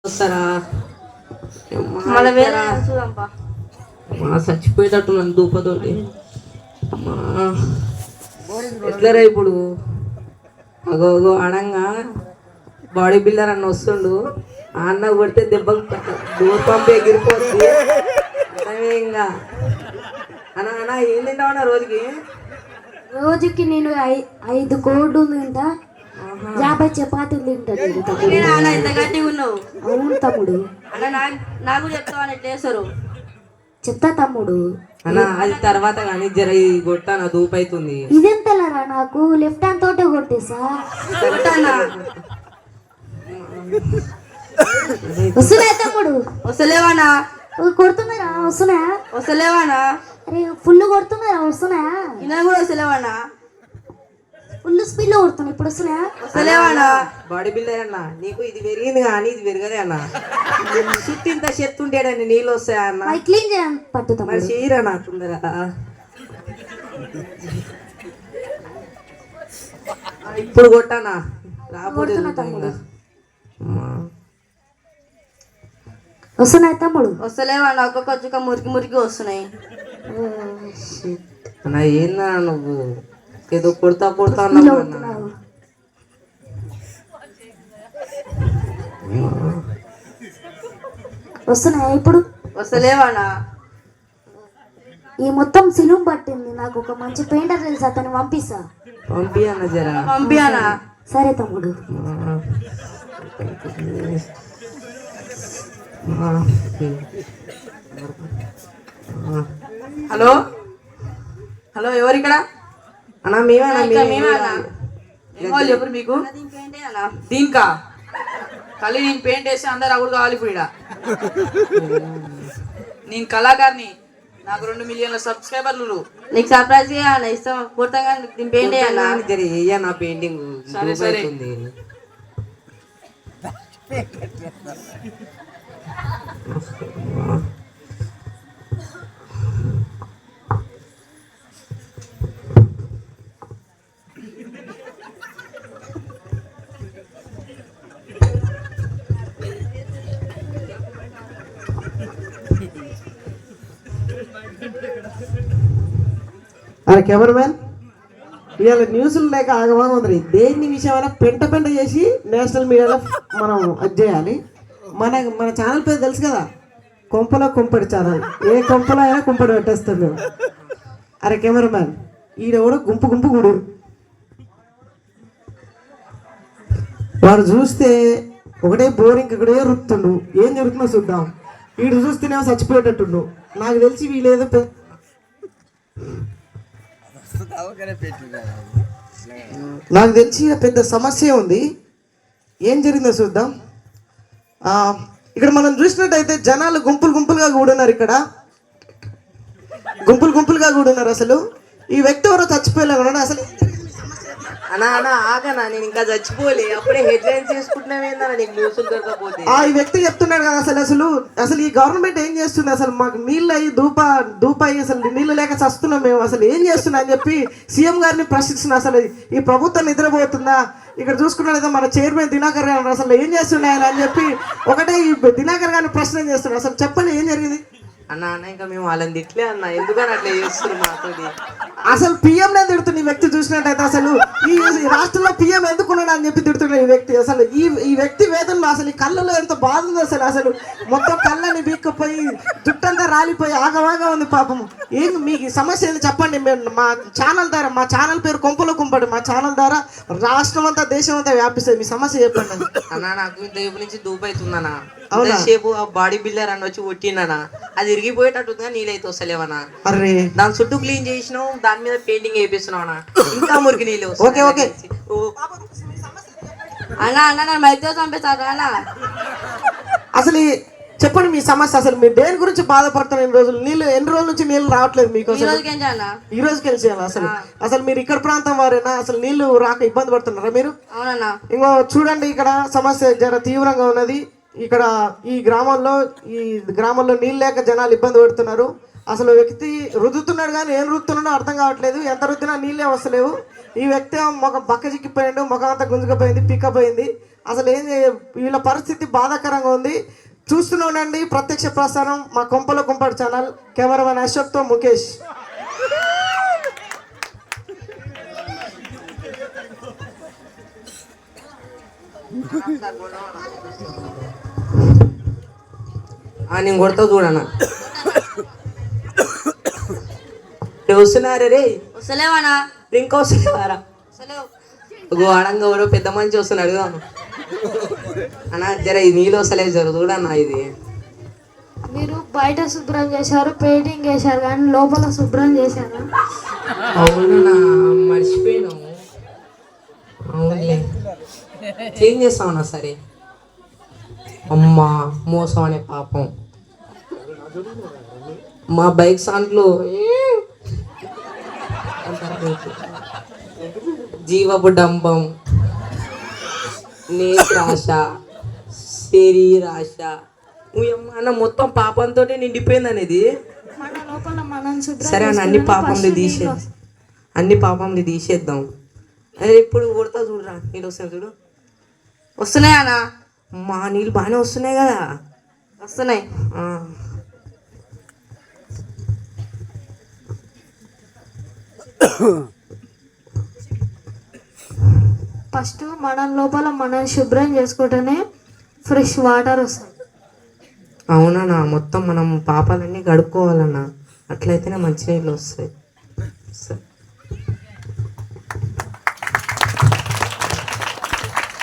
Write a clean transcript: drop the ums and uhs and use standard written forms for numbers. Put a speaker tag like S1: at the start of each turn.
S1: వస్తారా చచ్చిపోయేటట్టు నన్ను దూపతోటి అమ్మా ఎట్లరా ఇప్పుడు అగోగో అడంగా బాడీ బిల్డర్ అన్న వస్తుండు ఆ అన్న కొడితే దెబ్బలు దూర పంపి ఎగిరిపోతుంది ఇంకా అన్న అన్న ఏం తింటావన్నా
S2: రోజుకి నేను 5 కోళ్ళు తింటా 50 చపాతీలు తింటాను.
S1: ఇంత గట్టిగా ఉన్నావు.
S2: అవును తమ్ముడు.
S1: నాకు చెప్తావా ఎట్లా చేస్తారు
S2: చెప్తా తమ్ముడు.
S1: అన్న అది తర్వాత కానీ జర కొట్టాను దూపు అవుతుంది.
S2: ఇదెంతలరా నాకు లెఫ్ట్ హ్యాండ్ తోటే కొట్టేసా. వస్తున్నాయా తమ్ముడు?
S1: వస్తలేవానా?
S2: కొడుతున్నారా? వస్తున్నాయా?
S1: వస్తలేవానా?
S2: అరే ఫుల్ కొడుతున్నారా? వస్తున్నాయా?
S1: ఇలా కూడా వస్తలేవానా?
S2: ఫుల్ స్పీడ్ లో కొడుతున్నా. ఇప్పుడు వస్తున్నాయా?
S1: వస్తలేవానా? బాడీ బిల్డర్ అన్న నీకు ఇది పెరిగింది కానీ ఇది పెరగదే అన్న. చుట్టూ ఇంత చెత్త ఉంటాడని నీళ్ళు వస్తాయా అన్న?
S2: క్లీన్ చేయని పట్టుతా
S1: మరి చేయరా తొందర. ఇప్పుడు కొట్టానా
S2: రాబోతున్నా తమ్ముడు. వస్తున్నాయి తమ్ముడు?
S1: వస్తలేవానా? ఒక్కొక్క మురికి మురికి వస్తున్నాయి అన్న. ఏందా నువ్వు ఏదో కొడతా అన్నావు.
S2: వస్తున్నాయా ఇప్పుడు?
S1: వస్తలేవానా?
S2: ఈ మొత్తం సిలుం పట్టింది. నాకు ఒక మంచి పెయింటర్ తెలుసు, అతను పంపిస్తా.
S1: పంపియన్నా జరా పంపియానా?
S2: సరే తమ్ముడు.
S1: హలో హలో ఎవరు ఇక్కడ? అన్నా మేమేనా చెప్పరు మీకు దీనికా కలి నేను పెయింట్ వేస్తే అందరు అప్పుడు కావాలి. ఇప్పుడు నేను కళాకారిని, నాకు 2 మిలియన్ల సబ్స్క్రైబర్లు. నీకు సర్ప్రైజ్ ఇస్తాం కొడతాగా. నేను పెయింట్ వేయాలా నా పెయింటింగ్. సరే సరే
S3: అరే కెమెరామ్యాన్, ఇవాళ న్యూస్లు లేక ఆగమాగం ఉంది. దేని విషయమైనా పెంట చేసి నేషనల్ మీడియాలో మనం అది చేయాలి. మన ఛానల్ పేరు తెలుసు కదా, కొంపలో కుంపడి ఛానల్. ఏ కొంపలో అయినా కుంపడి పెట్టేస్తాం మేము. అరే కెమెరామ్యాన్, ఈడెవడో గుంపు గుడు వాడు చూస్తే ఒకటే బోరింగ్, ఒకటే రుతుండు. ఏం జరుగుతుందో చూద్దాం. వీడు చూస్తేనేమో చచ్చిపోయేటట్టుండు. నాకు తెలిసి వీళ్ళేదో నాకు తెలిసి పెద్ద సమస్య ఉంది. ఏం జరిగిందో చూద్దాం. ఇక్కడ మనం చూసినట్టయితే జనాలు గుంపులుగా కూడున్నారు. ఇక్కడ గుంపులుగా కూడున్నారు. అసలు ఈ వ్యక్తి ఎవరో చచ్చిపోయేలా అసలు
S1: అన్నా ఆగనా, నేను ఇంకా చచ్చిపోలే. అప్పుడే హెడ్లైన్స్ చేసుకుంటున్నావేందా నీకు న్యూస్లు దొరకపోతే.
S3: ఈ వ్యక్తి చెప్తున్నాడు కదా అసలు ఈ గవర్నమెంట్ ఏం చేస్తుంది? అసలు మాకు నీళ్ళు అయ్యి దూప అయ్యి అసలు నీళ్ళు లేక చస్తున్నాం మేము. అసలు ఏం చేస్తున్నా అని చెప్పి సీఎం గారిని ప్రశ్నిస్తున్నా. అసలు ఈ ప్రభుత్వం నిద్రపోతుందా? ఇక్కడ చూసుకున్నట్లయితే మన చైర్మన్ దినాకర్ గారు అసలు ఏం చేస్తున్నాయని అని చెప్పి ఒకటే ఈ దినాకర్ గారిని ప్రశ్న చేస్తున్నారు. అసలు చెప్పండి ఏం జరిగింది?
S1: అన్న ఇంకా మేము వాళ్ళని తిట్లే అన్న, ఎందుకని అట్లా చేస్తున్నారు మాతోటి?
S3: అసలు పిఎం నేను తిడుతున్నా. ఈ వ్యక్తి చూసినట్టయితే అసలు ఈ రాష్ట్రంలో పిఎం ఎందుకున్నాడు అని చెప్పి తిడుతున్నాడు ఈ వ్యక్తి. అసలు ఈ వ్యక్తి వేదనలో అసలు ఈ కళ్ళలో ఎంత బాధ ఉంది. అసలు మొత్తం కళ్ళని బీక్కపోయి జుట్టంతా రాలిపోయి ఆగవాగా ఉంది పాపం. ఏం మీకు సమస్య ఏంది చెప్పండి. మేము మా ఛానల్ ద్వారా, మా ఛానల్ పేరు కొంపలో కుంపడి, మా ఛానల్ ద్వారా రాష్ట్రం అంతా దేశం అంతా వ్యాపిస్తుంది. మీ సమస్య చెప్పండి
S1: అన్న. నాకు ఇంతసేపు నుంచి దూపైతుందన్నా. సేపు ఆ బాడీ బిల్డర్ అని వచ్చి కొట్టిందనా, అది ఇరిగిపోయేటట్టుందిగా నీళ్ళైతే వస్తలేవనా.
S3: అరే
S1: దాని చుట్టూ క్లీన్ చేసినావు, దాని మీద పెయింటింగ్ వేపిస్తున్నావు, ఇంకా మురికి నీళ్ళు.
S3: ఓకే
S1: అన్న మైతో చంపేస్తాను అన్న.
S3: అసలు చెప్పండి మీ సమస్య. అసలు మీరు దేని గురించి బాధపడతారు? ఎన్ని రోజుల నుంచి నీళ్ళు రావట్లేదు మీకు? ఈ రోజుకి వెళ్ళి అసలు మీరు ఇక్కడ ప్రాంతం వారేనా? అసలు నీళ్లు రాక ఇబ్బంది పడుతున్నారా మీరు?
S1: అవునన్నా.
S3: ఇంకో చూడండి, ఇక్కడ సమస్య జర తీవ్రంగా ఉన్నది. ఇక్కడ ఈ గ్రామంలో నీళ్ళు లేక జనాలు ఇబ్బంది పడుతున్నారు. అసలు వ్యక్తి రుద్దుతున్నాడు కానీ ఏం రుద్దుతున్నాడో అర్థం కావట్లేదు. ఎంత రుద్దినా నీళ్ళే వస్తలేవు. ఈ వ్యక్తి ముఖం బక్క చిక్కిపోయిండు, ముఖం అంతా గుంజుకపోయింది, పిక్కపోయింది. అసలు వీళ్ళ పరిస్థితి బాధాకరంగా ఉంది. చూస్తూనే ఉండండి ప్రత్యక్ష ప్రసారం మా కొంపల కుంపటి ఛానల్. కెమెరామెన్ అశోక్తో ముఖేష్.
S1: నేను కొడతా చూడన్నా. వస్తున్నారే రే.
S4: వస్తలేవానా?
S1: ఇంకా వస్తలేవారా? అడంగా ఎవరో పెద్ద మంచి వస్తున్నాడు అడుగుదాను అన్నా. జర ఇది నీళ్ళు వస్తలేదు, జర చూడన్నా. ఇది
S2: మీరు బయట శుభ్రం చేశారు, పెయింటింగ్ చేశారు, కానీ లోపల శుభ్రం చేశారు.
S1: అవునా, మర్చిపోయినాము. అవునులే, చేంజ్ చేస్తామన్నా. సరే అమ్మా, మోసం అనే పాపం. మా బైక్ సాంట్లు జీవపు డంబం, నేత్రాశ, శరీరాశ, అన్న మొత్తం పాపంతో నిండిపోయింది అనేది.
S2: మన లోపల మనం శుభ్రం
S1: సరే అన్న, అన్ని పాపంలు అన్ని పాపంలు తీసేద్దాం. అదే ఇప్పుడు కొడతా చూడరా, నీళ్ళు వస్తాయి చూడు.
S4: వస్తున్నాయా అన్న?
S1: మా నీళ్ళు బాగానే వస్తున్నాయి కదా.
S4: వస్తున్నాయి.
S2: ఫస్ట్ మన లోపల మనం శుభ్రం చేసుకుంటేనే ఫ్రెష్ వాటర్ వస్తాయి.
S1: అవునన్నా, మొత్తం మనం పాపాలన్నీ గడుపుకోవాలన్నా, అట్లయితేనే మంచినీళ్ళు వస్తాయి.